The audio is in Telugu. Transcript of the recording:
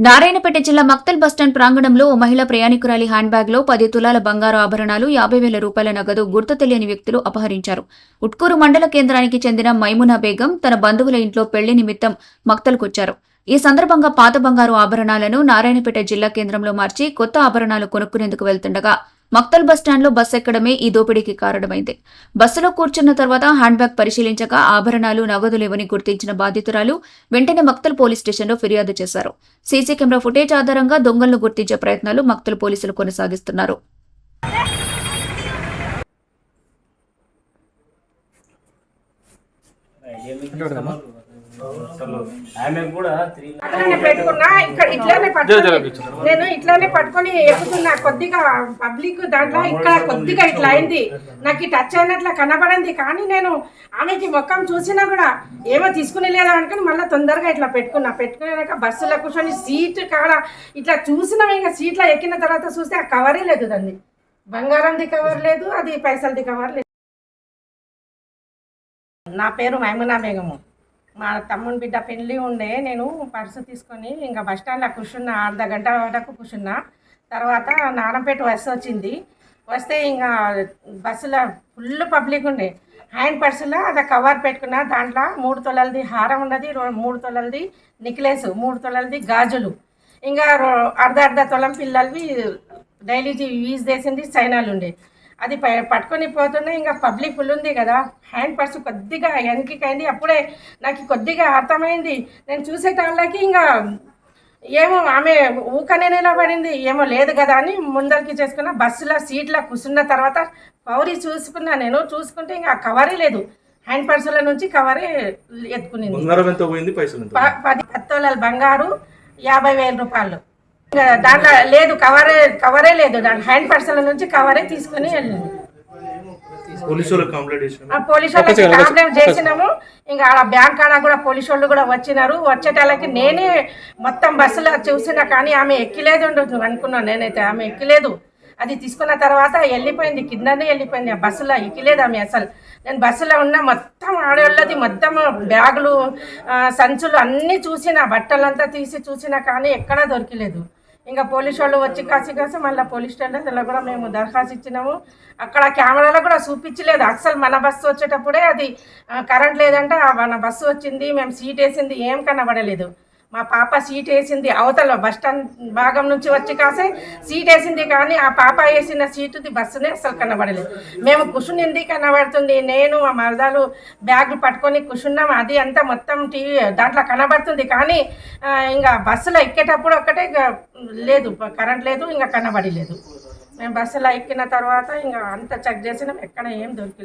నారాయణపేట జిల్లా మక్తల్ బస్టాండ్ ప్రాంగణంలో ఓ మహిళా ప్రయాణికురాలి హ్యాండ్ బ్యాగ్ లో 10 తులాల బంగారు ఆభరణాలు 50,000 రూపాయల నగదు గుర్తు తెలియని వ్యక్తులు అపహరించారు. ఉట్కూరు మండల కేంద్రానికి చెందిన మైమునా బేగం తన బంధువుల ఇంట్లో పెళ్లి నిమిత్తం మక్తల్కొచ్చారు. ఈ సందర్భంగా పాత బంగారు ఆభరణాలను నారాయణపేట జిల్లా కేంద్రంలో మార్చి కొత్త ఆభరణాలు కొనుక్కునేందుకు వెళ్తుండగా మక్తల్ బస్టాండ్లో బస్సు ఎక్కడమే ఈ దోపిడీకి కారణమైంది. బస్సులో కూర్చున్న తర్వాత హ్యాండ్ బ్యాగ్ పరిశీలించగా ఆభరణాలు నగదు లేవని గుర్తించిన బాధితురాలు వెంటనే మక్తల్ పోలీస్ స్టేషన్లో ఫిర్యాదు చేశారు. సీసీ కెమెరా ఫుటేజ్ ఆధారంగా దొంగలను గుర్తించే ప్రయత్నాలు మక్తల్ పోలీసులు కొనసాగిస్తున్నారు. నేను ఇట్లానే పట్టుకొని ఎక్కుతున్నా. కొద్దిగా పబ్లిక్ దాంట్లో ఇక్కడ కొద్దిగా ఇట్లా అయింది, నాకు టచ్ అయినట్లా కనబడింది. కానీ నేను ఆమెకి మొక్కం చూసినా కూడా ఏమో తీసుకుని లేదా అనుకుని మళ్ళీ తొందరగా ఇట్లా పెట్టుకున్నాక బస్సులో కూర్చొని సీట్ కాడ ఇట్లా చూసినా. ఇంకా సీట్లో ఎక్కిన తర్వాత చూస్తే ఆ కవరే లేదు, దాన్ని బంగారంది కవర్ లేదు, అది పైసలది కవర్ లేదు. నా పేరు మైమునా బేగము. మా తమ్ముని బిడ్డ పెళ్ళి ఉండే, నేను పర్సు తీసుకొని ఇంకా బస్ స్టాండ్లో కూర్చున్నా. అర్ధ గంట వరకు కూర్చున్నా. తర్వాత నారంపేట బస్సు వచ్చింది. వస్తే ఇంకా బస్సులో ఫుల్ పబ్లిక్ ఉండే. హ్యాండ్ పర్సులో అది కవర్ పెట్టుకున్నా. దాంట్లో 3 తులాలది హారం ఉన్నది, 3 తులాలది నెక్లెస్, 3 తులాలది గాజులు, ఇంకా అర్ధ తులం పిల్లలవి డైలీ యూజ్ చేసింది చైనాలు ఉండే. అది పట్టుకొని పోతున్నా. ఇంకా పబ్లిక్ ఫుల్ ఉంది కదా, హ్యాండ్ పర్సు కొద్దిగా వెనక్కి. అప్పుడే నాకు కొద్దిగా అర్థమైంది. నేను చూసేటాళ్ళకి ఇంకా ఏమో ఆమె ఊకనే నిలబడింది, ఏమో లేదు కదా అని ముందరికి చేసుకున్నా. బస్సులో సీట్లో కూర్చున్న తర్వాత పౌరి చూసుకున్నా. నేను చూసుకుంటే ఇంకా కవరే లేదు. హ్యాండ్ పర్సుల నుంచి కవరే ఎత్తుకునింది. 10 తులాల బంగారు, 50,000 రూపాయలు. దాంట్లో లేదు, కవరే లేదు. దాని హ్యాండ్ పర్సుల నుంచి కవరే తీసుకుని వెళ్ళింది. పోలీసు వాళ్ళకి కంప్లైంట్ చేసినాము. ఇంకా ఆ బ్యాంక్ కాడ కూడా పోలీసు వాళ్ళు కూడా వచ్చినారు. వచ్చేటాళ్ళకి నేనే మొత్తం బస్సులో చూసినా, కానీ ఆమె ఎక్కిలేదు అనుకున్నాను. నేనైతే ఆమె ఎక్కిలేదు. అది తీసుకున్న తర్వాత వెళ్ళిపోయింది, కిందనే వెళ్ళిపోయింది. ఆ బస్సులో ఎక్కిలేదు ఆమె అసలు. నేను బస్సులో ఉన్న మొత్తం ఆడవాళ్ళది మొత్తం బ్యాగులు, సంచులు అన్నీ చూసిన, బట్టలంతా తీసి చూసినా, కానీ ఎక్కడా దొరికలేదు. ఇంకా పోలీసు వాళ్ళు వచ్చి కాసి మళ్ళీ పోలీస్ స్టేషన్లో కూడా మేము దరఖాస్తు ఇచ్చినాము. అక్కడ కెమెరాలో కూడా చూపించలేదు అసలు. మన బస్సు వచ్చేటప్పుడే అది కరెంట్ లేదంటే మన బస్సు వచ్చింది, మేము సీట్ వేసింది ఏం కనబడలేదు. మా పాప సీట్ వేసింది అవతల బస్ స్టాండ్ భాగం నుంచి వచ్చి కాసే సీట్ వేసింది, కానీ ఆ పాప వేసిన సీటుది బస్సునే అసలు కనబడలేదు. మేము కూర్చునింది కనబడుతుంది. నేను మా మరదాలు బ్యాగులు పట్టుకొని కూర్చున్నాం. అది అంతా మొత్తం టీవీ దాంట్లో కనబడుతుంది, కానీ ఇంకా బస్సులో ఎక్కేటప్పుడు ఒక్కటే లేదు, కరెంట్ లేదు, ఇంకా కనబడలేదు. మేము బస్సులో ఎక్కిన తర్వాత ఇంకా అంతా చెక్ చేసినాం, ఎక్కడ ఏం దొరికిలేదు.